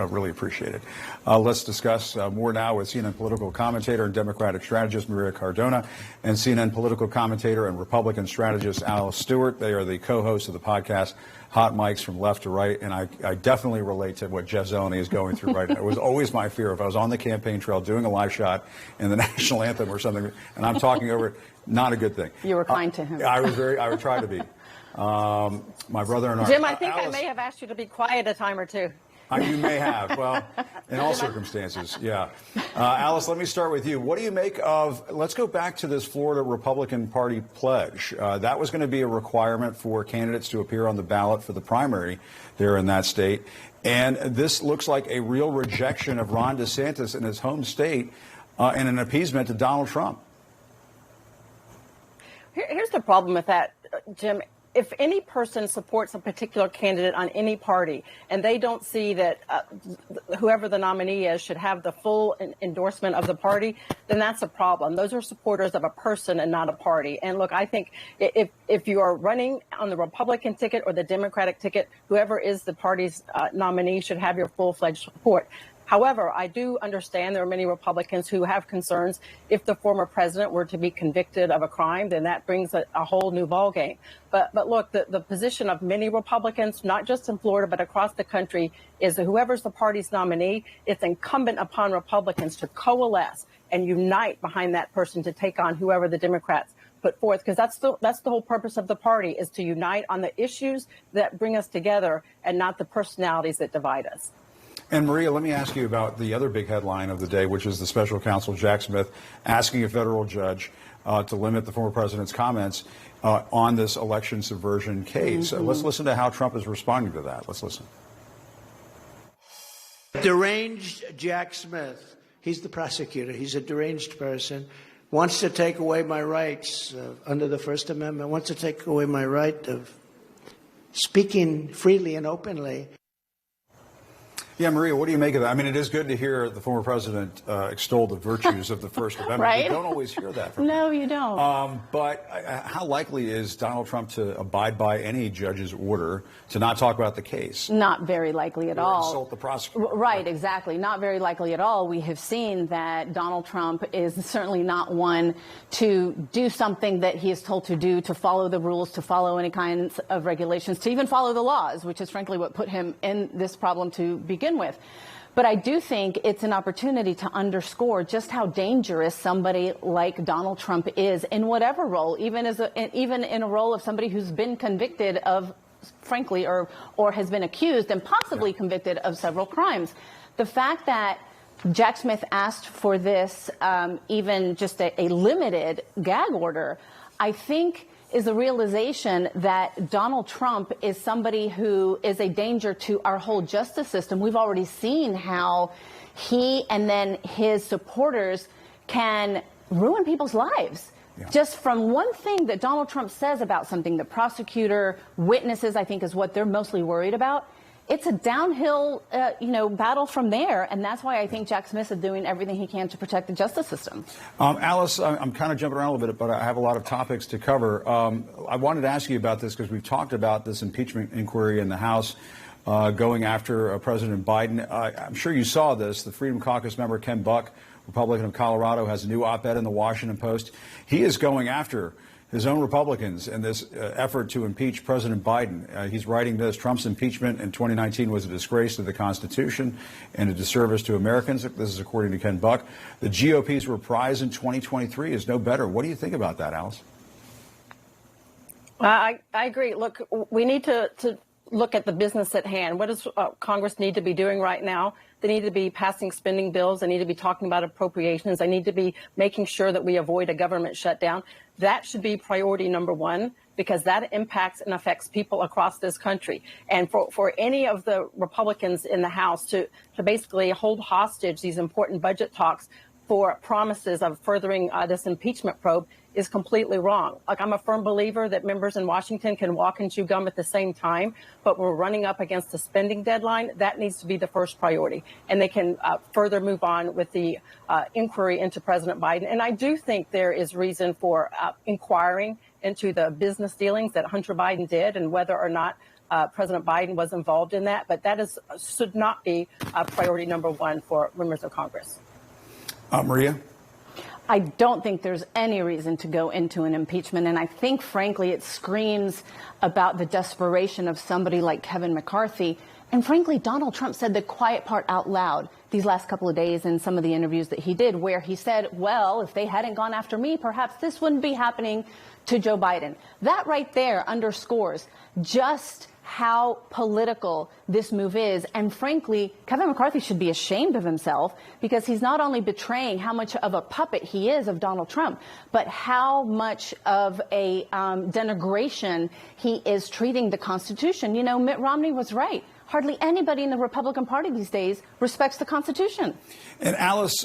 really appreciate it. Let's discuss more now with CNN political commentator and Democratic strategist Maria Cardona and CNN political commentator and Republican strategist Alice Stewart. They are the co-hosts of the podcast Hot Mics from Left to Right, and I definitely relate to what Jeff Zeleny is going through right now. It was always my fear if I was on the campaign trail doing a live shot in the national anthem or something, and I'm talking over it, not a good thing. You were kind to him. I would try to be. My brother and I. Jim, I think Alice, I may have asked you to be quiet a time or two. You may have. Well, in all circumstances, yeah. Alice, let me start with you. What do you make of, let's go back to this Florida Republican Party pledge. That was going to be a requirement for candidates to appear on the ballot for the primary there in that state. And this looks like a real rejection of Ron DeSantis in his home state and an appeasement to Donald Trump. Here's the problem with that, Jim. If any person supports a particular candidate on any party and they don't see that whoever the nominee is should have the full endorsement of the party, then that's a problem. Those are supporters of a person and not a party. And look, I think if you are running on the Republican ticket or the Democratic ticket, whoever is the party's nominee should have your full-fledged support. However, I do understand there are many Republicans who have concerns. If the former president were to be convicted of a crime, then that brings a whole new ballgame. But look, the position of many Republicans, not just in Florida, but across the country, is that whoever's the party's nominee, it's incumbent upon Republicans to coalesce and unite behind that person to take on whoever the Democrats put forth, because that's the whole purpose of the party, is to unite on the issues that bring us together and not the personalities that divide us. And Maria, let me ask you about the other big headline of the day, which is the special counsel Jack Smith asking a federal judge to limit the former president's comments on this election subversion case. Mm-hmm. Let's listen to how Trump is responding to that. Let's listen. Deranged Jack Smith, he's the prosecutor. He's a deranged person, wants to take away my rights under the First Amendment, wants to take away my right of speaking freely and openly. Yeah, Maria, what do you make of that? I mean, it is good to hear the former president extol the virtues of the First Amendment. Right? You don't always hear that from him. No, you don't. But how likely is Donald Trump to abide by any judge's order to not talk about the case? Not very likely at all. Insult the prosecutor. Right, exactly. Not very likely at all. We have seen that Donald Trump is certainly not one to do something that he is told to do, to follow the rules, to follow any kinds of regulations, to even follow the laws, which is frankly what put him in this problem to begin with. But I do think it's an opportunity to underscore just how dangerous somebody like Donald Trump is in whatever role, even in a role of somebody who's been convicted of, frankly, or has been accused and possibly convicted of several crimes. The fact that Jack Smith asked for this, even just a limited gag order, I think is a realization that Donald Trump is somebody who is a danger to our whole justice system. We've already seen how he and then his supporters can ruin people's lives. Yeah. Just from one thing that Donald Trump says about something, the prosecutor, witnesses, I think is what they're mostly worried about. It's a downhill, battle from there, and that's why I think Jack Smith is doing everything he can to protect the justice system. Alice, I'm kind of jumping around a little bit, but I have a lot of topics to cover. I wanted to ask you about this because we've talked about this impeachment inquiry in the House going after President Biden. I'm sure you saw this. The Freedom Caucus member Ken Buck, Republican of Colorado, has a new op-ed in the Washington Post. He is going after his own Republicans in this effort to impeach President Biden. He's writing this: Trump's impeachment in 2019 was a disgrace to the Constitution and a disservice to Americans. This is according to Ken Buck. The GOP's reprise in 2023 is no better. What do you think about that, Alice? I agree. Look, we need to look at the business at hand. What does Congress need to be doing right now? They need to be passing spending bills. They need to be talking about appropriations. They need to be making sure that we avoid a government shutdown. That should be priority number one, because that impacts and affects people across this country. And for any of the Republicans in the House to basically hold hostage these important budget talks for promises of furthering this impeachment probe is completely wrong. Like, I'm a firm believer that members in Washington can walk and chew gum at the same time, but we're running up against a spending deadline. That needs to be the first priority. And they can further move on with the inquiry into President Biden. And I do think there is reason for inquiring into the business dealings that Hunter Biden did and whether or not President Biden was involved in that, but that should not be priority number one for members of Congress. Maria? I don't think there's any reason to go into an impeachment. And I think, frankly, it screams about the desperation of somebody like Kevin McCarthy. And frankly, Donald Trump said the quiet part out loud these last couple of days in some of the interviews that he did, where he said, well, if they hadn't gone after me, perhaps this wouldn't be happening to Joe Biden. That right there underscores just how political this move is. And frankly, Kevin McCarthy should be ashamed of himself, because he's not only betraying how much of a puppet he is of Donald Trump, but how much of a denigration he is treating the Constitution. You know, Mitt Romney was right. Hardly anybody in the Republican Party these days respects the Constitution. And Alice,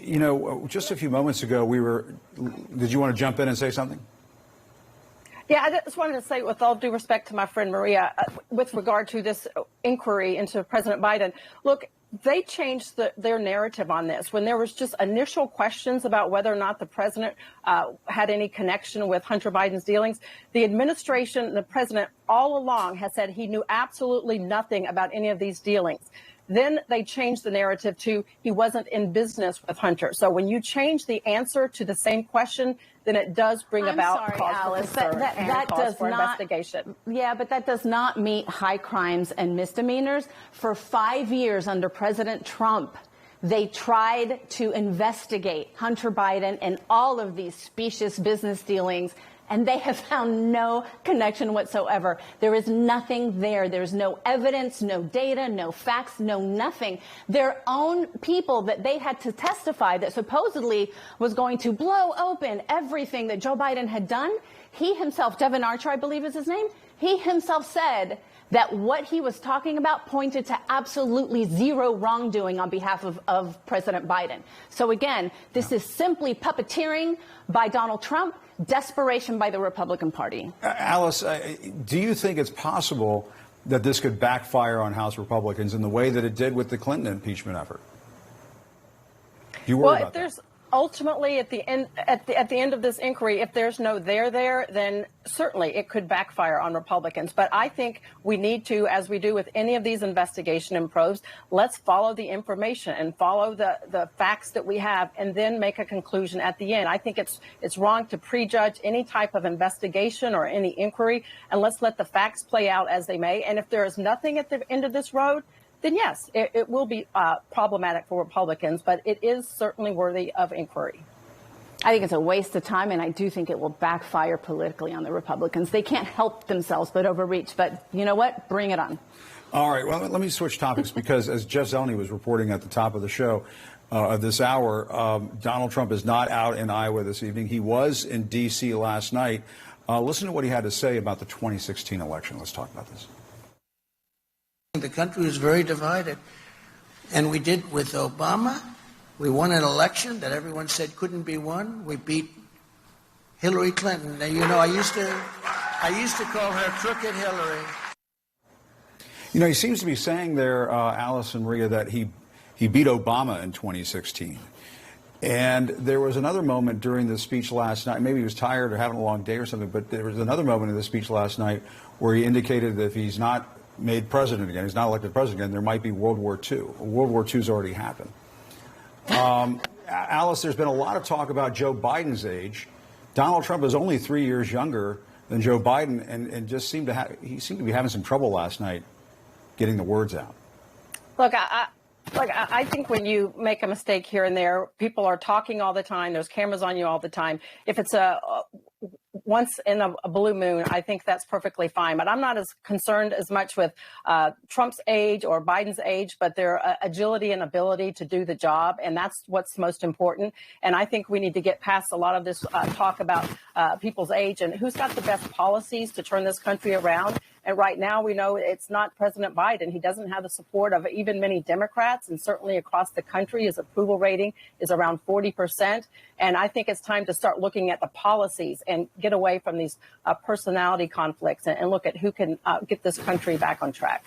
you know, just a few moments ago, did you want to jump in and say something? Yeah, I just wanted to say, with all due respect to my friend Maria, with regard to this inquiry into President Biden, look, they changed their narrative on this. When there was just initial questions about whether or not the president had any connection with Hunter Biden's dealings, the administration and the president all along has said he knew absolutely nothing about any of these dealings. Then they changed the narrative to he wasn't in business with Hunter. So when you change the answer to the same question, then it does bring about cause for concern and cause for investigation. Yeah, but that does not meet high crimes and misdemeanors. For 5 years under President Trump, they tried to investigate Hunter Biden and all of these specious business dealings, and they have found no connection whatsoever. There is nothing there. There's no evidence, no data, no facts, no nothing. Their own people that they had to testify that supposedly was going to blow open everything that Joe Biden had done. He himself, Devin Archer, I believe is his name, he himself said that what he was talking about pointed to absolutely zero wrongdoing on behalf of President Biden. So again, this is simply puppeteering by Donald Trump, desperation by the Republican Party. Alice, do you think it's possible that this could backfire on House Republicans in the way that it did with the Clinton impeachment effort? Do you worry about that? Ultimately, at the end of this inquiry, if there's no there, then certainly it could backfire on Republicans. But I think we need to, as we do with any of these investigation and probes, let's follow the information and follow the facts that we have, and then make a conclusion at the end. I think it's wrong to prejudge any type of investigation or any inquiry, and let's let the facts play out as they may. And if there is nothing at the end of this road, then yes, it will be problematic for Republicans, but it is certainly worthy of inquiry. I think it's a waste of time, and I do think it will backfire politically on the Republicans. They can't help themselves but overreach. But you know what? Bring it on. All right. Well, let me switch topics, because as Jeff Zeleny was reporting at the top of the show of this hour, Donald Trump is not out in Iowa this evening. He was in D.C. last night. Listen to what he had to say about the 2016 election. Let's talk about this. The country was very divided, and we did with Obama. We won an election that everyone said couldn't be won. We beat Hillary Clinton. Now, you know, I used to call her Crooked Hillary. You know, he seems to be saying there, Alice and Maria, that he beat Obama in 2016. And there was another moment during the speech last night. Maybe he was tired or having a long day or something, but there was another moment in the speech last night where he indicated that if he's not made president again, he's not elected president again, there might be World War II. World War II's already happened. Alice, there's been a lot of talk about Joe Biden's age. Donald Trump is only 3 years younger than Joe Biden, and just seemed to be having some trouble last night getting the words out. Look, I think when you make a mistake here and there, people are talking all the time. There's cameras on you all the time. If it's once in a blue moon, I think that's perfectly fine. But I'm not as concerned as much with Trump's age or Biden's age, but their agility and ability to do the job. And that's what's most important. And I think we need to get past a lot of this talk about people's age and who's got the best policies to turn this country around. And right now, we know it's not President Biden. He doesn't have the support of even many Democrats, and certainly across the country, his approval rating is around 40%. And I think it's time to start looking at the policies and get away from these personality conflicts and look at who can get this country back on track.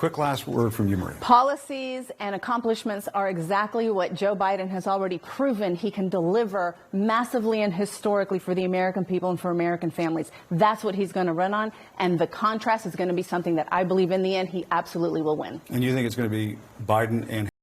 Quick last word from you, Maria. Policies and accomplishments are exactly what Joe Biden has already proven he can deliver massively and historically for the American people and for American families. That's what he's going to run on. And the contrast is going to be something that I believe in the end he absolutely will win. And you think it's going to be Biden and